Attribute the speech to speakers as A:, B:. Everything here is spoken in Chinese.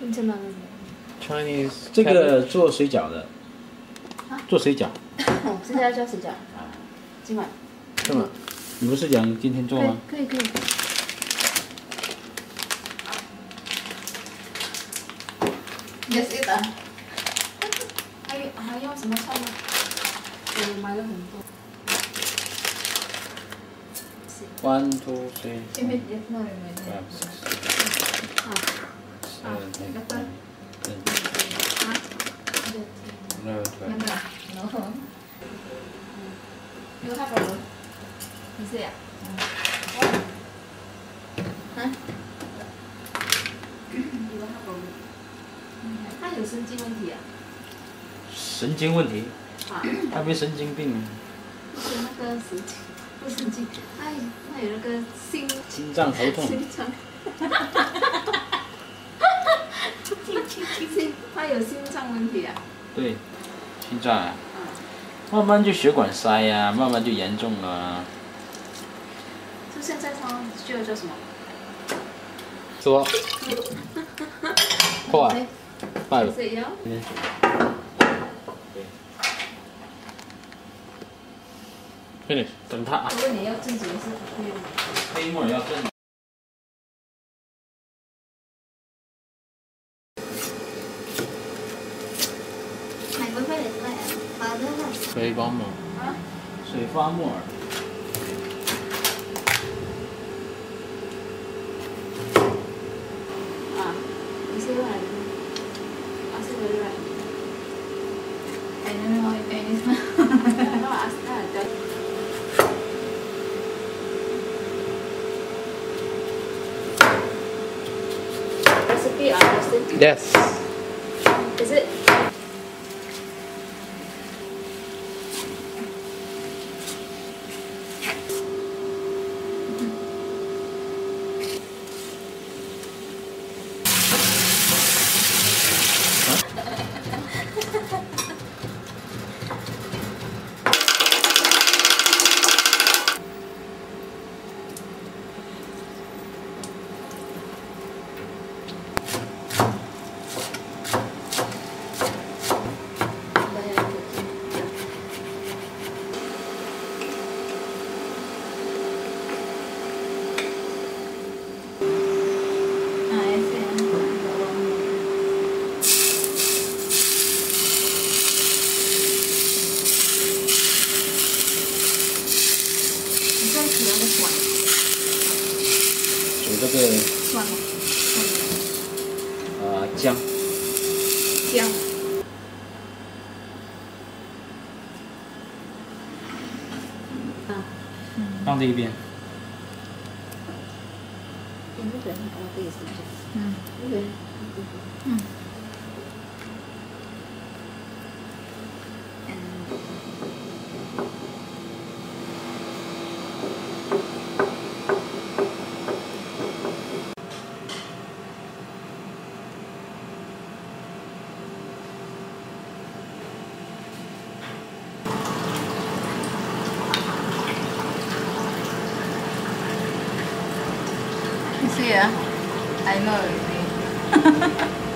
A: 你在哪里
B: Chinese
C: 这个做水饺的，做水饺。
A: 哦，现在要叫水饺。今晚。
C: 是吗？你不是讲今天做吗？
A: 可以。Yes it 啊。还要什么菜吗？我买了很多。
C: 1, 2, 3,
A: 因为也那里没
C: 5, 6, 7, 8, 9, 10.
A: You have a room? You see 啊？You have a room? 他有神经问题啊？
C: 神经问题？他没神经病。
A: 不是那个神经，不是神经，他有那个
C: 心脏头痛。
A: 心脏。他有心脏问题啊？
C: 对，心脏啊。慢慢就血管塞呀、慢慢就严重了、啊。
A: 就现在他需要做什么？
C: 说。破。5。
A: 谁要？Finish，
C: 等他啊。
A: 如果你要正经是
C: 黑木耳要正。水花木耳。水花木耳。
A: 你是来的吗？是来的。I don't know if it is. No, ask her. Recipe understood?
B: Yes.
A: Is it?
C: 煮这个姜。放这一边。
A: You see, I know already.